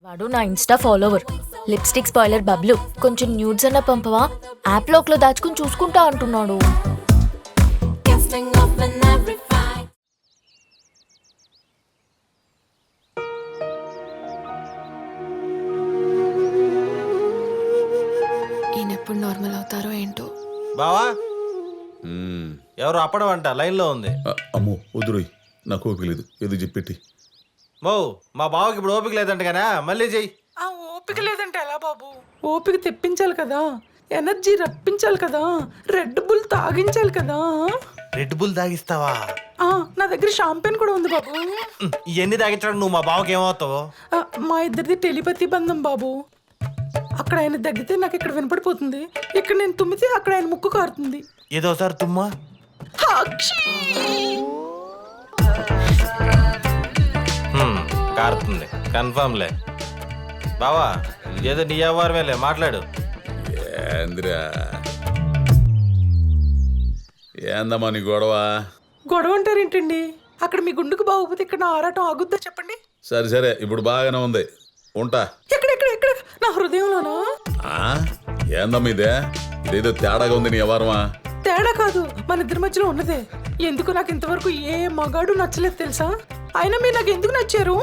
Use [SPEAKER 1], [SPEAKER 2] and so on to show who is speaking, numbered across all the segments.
[SPEAKER 1] వాడు నా Insta follower. Lipstick spoiler Bablu, కొంచెం న్యూడ్స్ అన్న పంపవా, యాప్ లోక్లో దాచుకుని చూసుకుంటా అంటున్నాడు.
[SPEAKER 2] ఈయన ఎప్పుడు నార్మల్ అవుతారో ఏంటో.
[SPEAKER 3] బావా ఎవరు అప్పడం అంట లైన్ లో ఉంది.
[SPEAKER 4] అమ్మో వద్దురోయ్, నాకు ఓపిక లేదు, ఏదో చెప్పెట్టి.
[SPEAKER 3] మో మా బావకి ఇప్పుడు ఓపిక లేదంట కదా, మళ్ళీ చెయ్యి.
[SPEAKER 5] ఆ ఓపిక లేదంటే ఎలా బాబు? ఓపిక తెప్పించాలి కదా, ఎనర్జీ రప్పించాలి కదా, రెడ్ బుల్ తాగించాలి కదా.
[SPEAKER 3] రెడ్ బుల్ తాగిస్తావా?
[SPEAKER 5] నా దగ్గర షాంపెన్ కూడా ఉంది బాబు.
[SPEAKER 3] ఇవన్నీ తాగించడం నువ్వు మా బావకి ఏమవుతావు?
[SPEAKER 5] మా ఇద్దరిది టెలిపతి బంధం బాబు. అక్కడ ఆయన దగ్గితే నాకు ఇక్కడ వినపడిపోతుంది, ఇక్కడ నేను తుమ్మితే అక్కడ ఆయన ముక్కు కారుతుంది.
[SPEAKER 3] ఏదోసారి తుమ్మా. కారుతుంది కన్ఫర్మ్లే. బావా ఏదో నీ అవ్వారమేలే, మాట్లాడు.
[SPEAKER 4] ఏందిరా ఏందమ్మా నీ గొడవ?
[SPEAKER 5] గొడవ అంటారేంటండి? అక్కడ మీ గుండుకు బాగోపోతే ఇక్కడ నా ఆరాటం ఆగుద్దా చెప్పండి?
[SPEAKER 4] సరే సరే, ఇప్పుడు బాగానే ఉంది, ఉంటా.
[SPEAKER 5] ఎక్కడ ఎక్కడ ఎక్కడ? నా హృదయంలోనా?
[SPEAKER 4] ఏందమ్మా ఇదే? ఇదేదో తేడాగా ఉంది నీ వ్యవహారమా?
[SPEAKER 5] తేడా కాదు, మన ఇద్దరి మధ్యలో ఉన్నదే. ఎందుకు నాకు ఇంతవరకు ఏ మగాడు నచ్చలేదు తెలుసా? అయినా మీరు నాకు ఎందుకు నచ్చారు?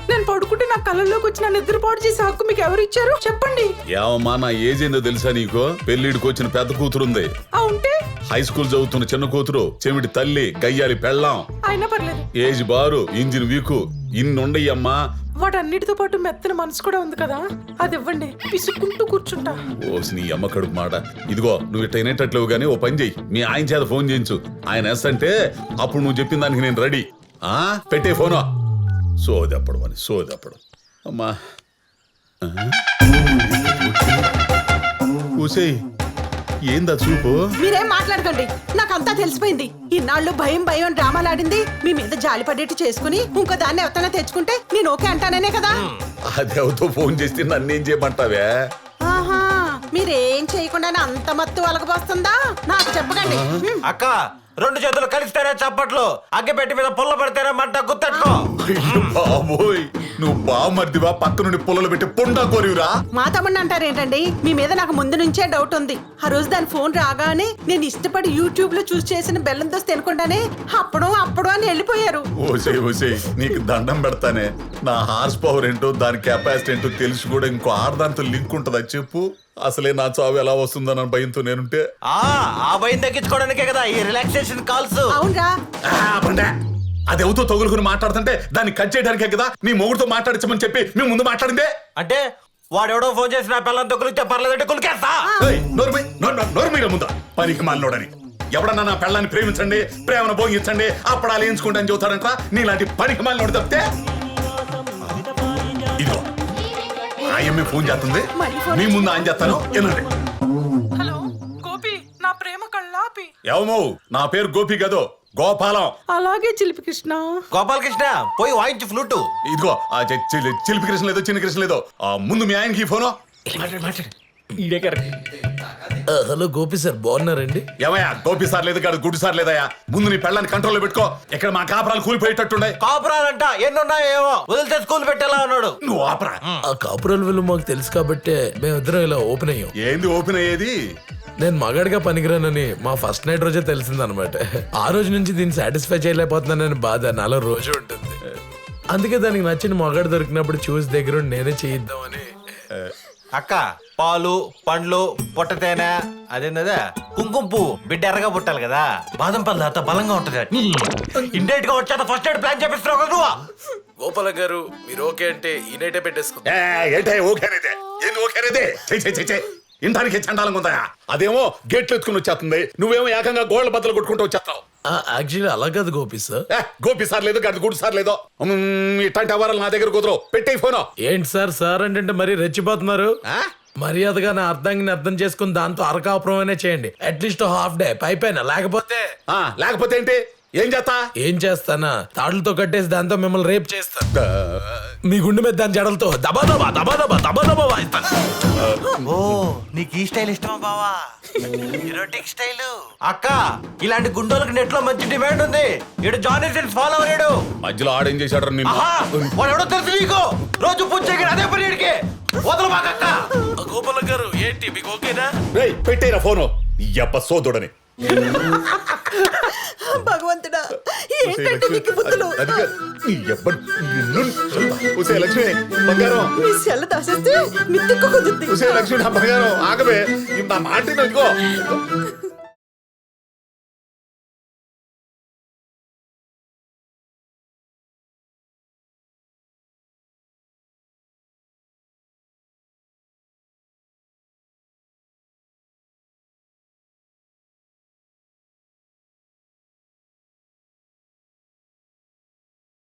[SPEAKER 5] నేను పడుకుంటే నా కళ్ళల్లోకి వచ్చి నా నిద్ర పాడు చేసే హక్కు మీకు ఎవరు ఇచ్చారు చెప్పండి?
[SPEAKER 4] ఏమమ్మా నా ఏజ్ ఏందో తెలుసా నీకు? పెళ్లిడికి వచ్చిన పెద్ద కూతురుంది,
[SPEAKER 5] ఉంటే
[SPEAKER 4] హై స్కూల్ చదువుతున్న చిన్న కూతురు, చెమిటి తల్లి, గయ్యాలి పెళ్ళాం,
[SPEAKER 5] అయినా పర్లేదు.
[SPEAKER 4] ఏజ్ బారు, ఇంజిన్ వీకు, ఇన్నుండయ్యమ్మా.
[SPEAKER 5] వాటన్నిటితో పాటు మెత్తన మనసు కూడా ఉంది కదా, అది ఇవ్వండి, పిసుక్కుంటూ కూర్చుంటా.
[SPEAKER 4] ఓసి నీ అమ్మ కడుపు మాట. ఇదిగో నువ్వు ఇట్ట అయినట్లేవు గానీ ఓ పని చెయ్యి, మీ ఆయన చేత ఫోన్ చేయించు. ఆయన వేస్తంటే అప్పుడు నువ్వు చెప్పిన దానికి నేను రెడీ. పెట్టే ఫోను. సోదెప్పడం అని సోదెప్పడం. అమ్మా కూసేయ్, ఏందా చూపు?
[SPEAKER 6] మీరేం మాట్లాడకండి, నాకంతా తెలిసిపోయింది. ఇన్నాళ్ళు భయం భయం డ్రామాలాడింది మీ మీద జాలి పడేట్టు చేసుకుని ఇంకో దాన్ని ఎవరైనా తెచ్చుకుంటే నేను ఓకే అంటానే కదా.
[SPEAKER 4] అదేవతో ఫోన్ చేస్తే నన్నేం చేయమంటావే?
[SPEAKER 6] ఆహా, మీరేం చేయకుండానే అంత మత్తు అలగబోస్తుందా? నాకు చెప్పకండి.
[SPEAKER 3] అక్క రెండు చేతులు కలిస్తేనే చప్పట్లు, అగ్గి పెట్టి మీద పుల్ల పడితేనే మంట గుర్తెట్టుకో.
[SPEAKER 4] బాబోయ్, నువ్వు బామర్దివా పక్క నుండి పుల్లలు పెట్టి పుండా కోరివురా?
[SPEAKER 6] మా తమ్ముడిని అంటారేంటండి? మీ మీద నాకు ముందు నుంచే డౌట్ ఉంది. ఆ రోజు దాని ఫోన్ రాగానే నేను ఇష్టపడి యూట్యూబ్ లో చూసి చేసిన బెల్లం దోశ తినకుండానే అప్పుడు అని వెళ్ళిపోయారు.
[SPEAKER 4] ఓసే ఓసే, నీకు దండం పెడతానే. నా హార్స్ పవర్ ఏంటో, దాని కెపాసిటీ ఏంటో తెలిసి కూడా ఇంకో ఆడదాంతో లింక్ ఉంటుందా చెప్పు? అసలే నా చావు ఎలా వస్తుందన్న భయంతో నేనుంటే
[SPEAKER 3] ఆ భయం తగ్గించుకోవడానికే కదా ఈ రిలాక్సేషన్ కాల్స్.
[SPEAKER 6] అవునరా,
[SPEAKER 4] అది ఎవరితో తగులుకుని మాట్లాడుతుంటే దాన్ని కట్ చేయడానికే కదా నీ మొగుడుతో మాట్లాడించమని చెప్పి మేము ముందు మాట్లాడిందే.
[SPEAKER 3] అంటే వాడెవడో ఫోన్ చేసి నా పిల్లలతో కులిస్తే పర్లేదంటే కులికేస్తా.
[SPEAKER 4] నోర్మీర ముందా పనికి మాలోడని. ఎవడన్నా నా పిల్లాన్ని ప్రేమించండి, ప్రేమను భోగించండి, అప్పడాలు వేయించుకుంటాను చెబుతాడంట. నీలాంటి పనికి మాలోడు తప్పితే. ఇదిగో ఆయమ్మే ఫోన్ చేస్తుంది, మీ ముందు ఆయన చేస్తాను వినండి.
[SPEAKER 5] హలో గోపి, నా ప్రేమ కళ్ళాపి.
[SPEAKER 4] ఏమో నా పేరు గోపి కదో, గోపాలం.
[SPEAKER 5] అలాగే చిలిపి కృష్ణ.
[SPEAKER 3] గోపాలకృష్ణ పోయి వాయించి ఫ్లూట్.
[SPEAKER 4] ఇదిగో చిలిపి కృష్ణ లేదో చిన్న కృష్ణ లేదో, ముందు మీ ఆయనకి ఫోను.
[SPEAKER 7] హలో గోపి సార్, బాగున్నారండి?
[SPEAKER 4] ఏమయ్యా గోపి సార్ లేదు కాదు, గుడ్డు సార్ లేదయ్యా. ముందు నీ పెళ్ళాన్ని కంట్రోల్లో పెట్టుకో. ఇక్కడ మా కాపురాలు కూలిపోయేటట్టుండే.
[SPEAKER 3] కాపురాలంట ఎన్నున్నాయో ఏమో, వదిలితే స్కూల్ పెట్టేలా ఉన్నాడు.
[SPEAKER 4] నువ్వు ఆపరా.
[SPEAKER 7] ఆ కాపురాల విలువ మాకు తెలుసు కాబట్టి మేమిద్దరం ఇలా ఓపెన్ అయ్యాం.
[SPEAKER 4] ఏంది ఓపెన్ అయ్యేది?
[SPEAKER 7] నేను మగాడిగా పనికిరానని మా ఫస్ట్ నైట్ రోజే తెలిసిందనమాట. ఆ రోజు నుంచి దీన్ని సాటిస్ఫై చేయలేకపోతున్నానని బాధ నాలో రోజు ఉంటుంది. అందుకే దానికి నచ్చిన మగాడు దొరికినప్పుడు చూసి దగ్గర నేనే చేయిద్దామని.
[SPEAKER 3] అక్క పాలు పండ్లు పొట్టతేనె అదేందా కుంకుమ పువ్వు, బిడ్డ ఎర్రగా పుట్టాలి కదా, బాదం పళ్ళు అంత బలంగా ఉంటది. ఇండైట్ గా వచ్చేత ఫస్ట్ ఎయిడ్ ప్లాన్ చేపిస్తున్నావు కదా నువ్వు.
[SPEAKER 7] గోపాల గారు మీరు ఓకే అంటే ఈ నైటే పెట్టేసుకో.
[SPEAKER 4] ఇంటానికి చండాలంగా ఉందా? అదేమో గేట్లు ఎత్తుకుని వచ్చేస్తుంది, నువ్వేమో ఏకంగా గోళ్ల బద్దలు కొట్టుకుంటూ వచ్చేస్తావు.
[SPEAKER 7] యాక్చువల్లీ అలా కాదు గోపి సార్.
[SPEAKER 4] గోపి సార్ లేదు గడి గుడి సార్ లేదో, ఇట్లాంటి అవరాలు నా దగ్గర కుదరవు. పెట్టే ఫోను.
[SPEAKER 7] ఏంటి సార్ సార్ అంటే మరీ రెచ్చిపోతున్నారు? మర్యాదగా నా అర్థాన్ని అర్థం చేసుకుని దాంతో అరకాపురం అనే చేయండి. అట్లీస్ట్ హాఫ్ డే పైపైన. లేకపోతే
[SPEAKER 4] లేకపోతే ఏంటి? ఏం చేస్తా?
[SPEAKER 7] ఏం చేస్తానా, తాడులతో కట్టేసి దాంతో మిమ్మల్ని రేప్ చేస్తా. మీ గుండె మీద దాని జడలతో దబా దబా దబా దబా దబా దబా వాయిస్తాను.
[SPEAKER 3] ఓ నీకు ఈ స్టైల్ ఇష్టమా బావా? Erotic style. అక్క ఇలాంటి గుండోలకు నెట్ లో మంచి డిమాండ్ ఉంది. ఇడు జానీ సిన్స్ ఫాలో అయ్యాడు.
[SPEAKER 4] మధ్యలో ఆడేం చేశాడు నిన్ను?
[SPEAKER 3] ఆహా వాడు ఎవడో తెలుసు నీకు. రోజు పూజ చేయగలి అదే పని ఇడికి. వదలు మాకక్క.
[SPEAKER 7] గోపాల గారు ఏంటి మీకు ఓకేనా?
[SPEAKER 4] రేయ్ పెట్టేరా ఫోను ఎప్ప సోదుడని.
[SPEAKER 6] భగవంతుడా ఏంటంటే నీకు బుద్ధులు
[SPEAKER 4] లక్ష్మి బంగారం
[SPEAKER 6] నీ సెల్ల దాసేస్తే మిత్తిక్కు కుదురుద్ది.
[SPEAKER 4] లక్ష్మి నా బంగారం ఆగవే నా మాట ఇంకో